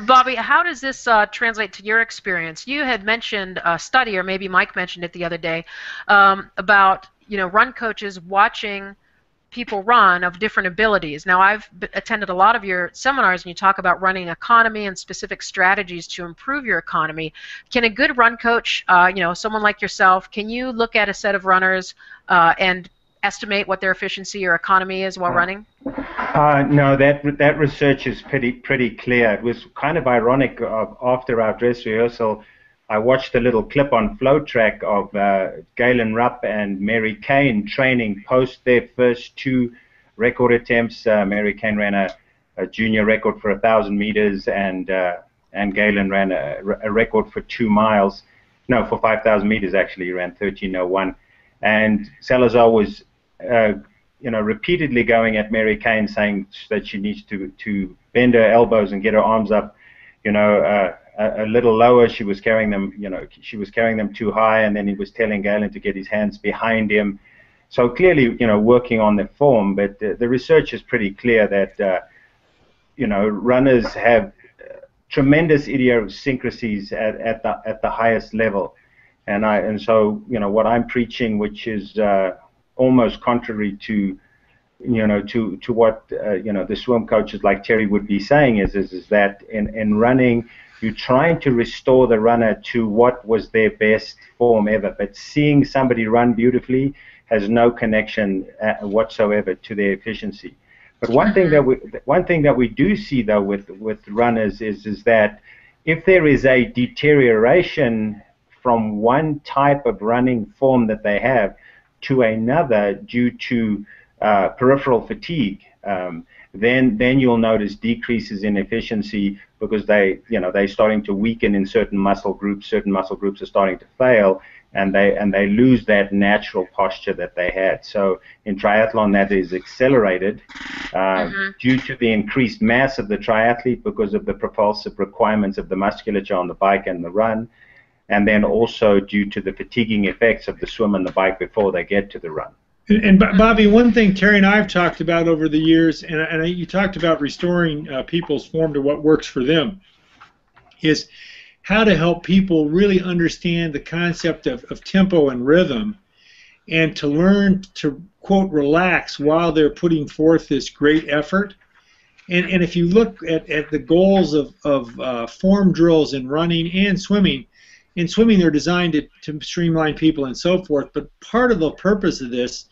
Bobby, how does this translate to your experience? You had mentioned a study, or maybe Mike mentioned it the other day, about run coaches watching people run of different abilities. Now, I've attended a lot of your seminars, and you talk about running economy and specific strategies to improve your economy. Can a good run coach, someone like yourself, can you look at a set of runners and estimate what their efficiency or economy is while running? No, that research is pretty clear. It was kind of ironic. After our dress rehearsal, I watched a little clip on Flow Track of Galen Rupp and Mary Kane training post their first two record attempts. Mary Kane ran a junior record for 1,000 meters, and Galen ran a record for 2 miles. No, for 5,000 meters actually, he ran 13:01. And Salazar was repeatedly going at Mary Kane, saying that she needs to bend her elbows and get her arms up, a little lower. She was carrying them too high, and then he was telling Galen to get his hands behind him. So clearly, working on the form. But the research is pretty clear that runners have tremendous idiosyncrasies at the highest level, and so what I'm preaching, which is almost contrary to what the swim coaches like Terry would be saying is that in running, you're trying to restore the runner to what was their best form ever. But seeing somebody run beautifully has no connection whatsoever to their efficiency. But one thing that we do see though with runners is that if there is a deterioration from one type of running form that they have to another due to peripheral fatigue, then you'll notice decreases in efficiency because they're starting to weaken in certain muscle groups. Certain muscle groups are starting to fail, and they lose that natural posture that they had. So in triathlon, that is accelerated due to the increased mass of the triathlete because of the propulsive requirements of the musculature on the bike and the run, and then also due to the fatiguing effects of the swim and the bike before they get to the run. And Bobby, one thing Terry and I have talked about over the years, and you talked about restoring people's form to what works for them, is how to help people really understand the concept of tempo and rhythm, and to learn to, quote, relax while they're putting forth this great effort. And if you look at the goals of form drills in running and swimming, in swimming they're designed to streamline people and so forth, but part of the purpose of this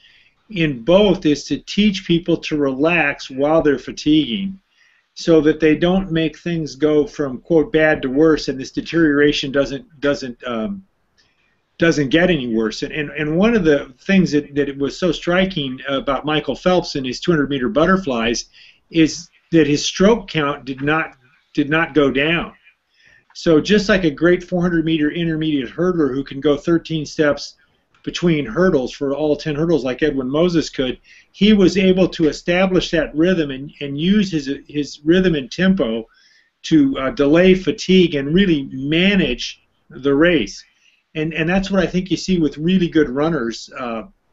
in both is to teach people to relax while they're fatiguing so that they don't make things go from, quote, bad to worse, and this deterioration doesn't get any worse. And one of the things that it was so striking about Michael Phelps and his 200-meter butterflies is that his stroke count did not go down. So just like a great 400-meter intermediate hurdler who can go 13 steps between hurdles for all 10 hurdles like Edwin Moses could, he was able to establish that rhythm and use his rhythm and tempo to delay fatigue and really manage the race. And that's what I think you see with really good runners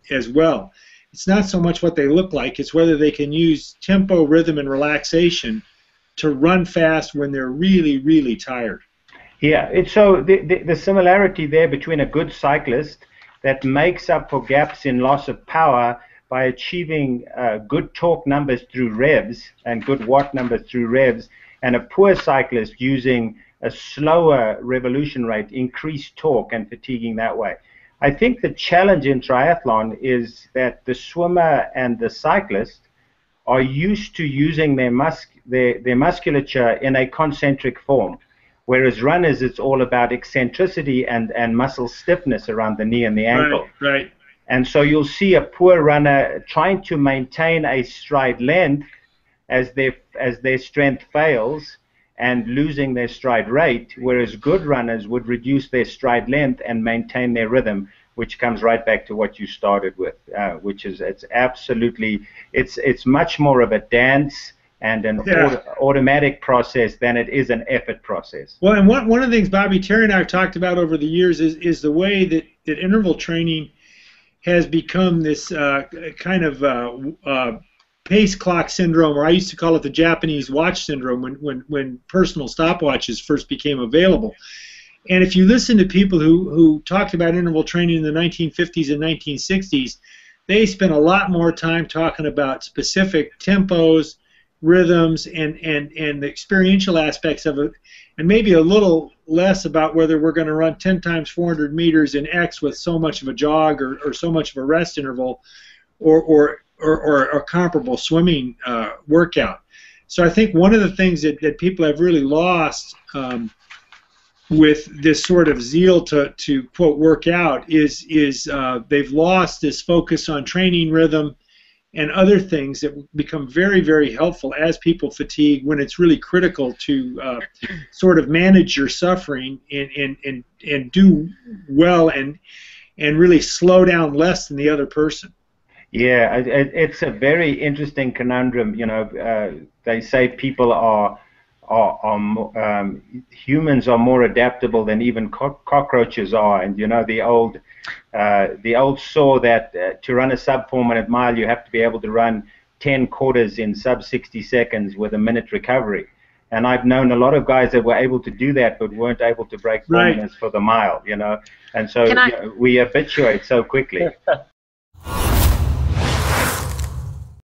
as well. It's not so much what they look like, it's whether they can use tempo, rhythm, and relaxation to run fast when they're really, really tired. Yeah, so the similarity there between a good cyclist that makes up for gaps in loss of power by achieving good torque numbers through revs and good watt numbers through revs, and a poor cyclist using a slower revolution rate, increased torque, and fatiguing that way. I think the challenge in triathlon is that the swimmer and the cyclist are used to using their musculature in a concentric form. Whereas runners, it's all about eccentricity and muscle stiffness around the knee and the ankle. Right. And so you'll see a poor runner trying to maintain a stride length as their strength fails and losing their stride rate, whereas good runners would reduce their stride length and maintain their rhythm, which comes right back to what you started with, which is it's much more of a dance and an automatic process than it is an effort process. Well, and one of the things Bobby, Terry, and I have talked about over the years is the way that interval training has become this kind of pace clock syndrome, or I used to call it the Japanese watch syndrome, when personal stopwatches first became available. And if you listen to people who talked about interval training in the 1950s and 1960s, they spent a lot more time talking about specific tempos, rhythms, and the experiential aspects of it, and maybe a little less about whether we're going to run 10 times 400 meters in X with so much of a jog or so much of a rest interval, or a comparable swimming workout. So I think one of the things that people have really lost with this sort of zeal to quote work out is they've lost this focus on training rhythm and other things that become very, very helpful as people fatigue, when it's really critical to sort of manage your suffering and do well and really slow down less than the other person. Yeah, it's a very interesting conundrum. You know, they say people humans are more adaptable than even cockroaches are, and you know the old saw that to run a sub 4-minute mile you have to be able to run 10 quarters in sub 60 seconds with a minute recovery. And I've known a lot of guys that were able to do that but weren't able to break 4 minutes for the mile, you know. And so we habituate so quickly.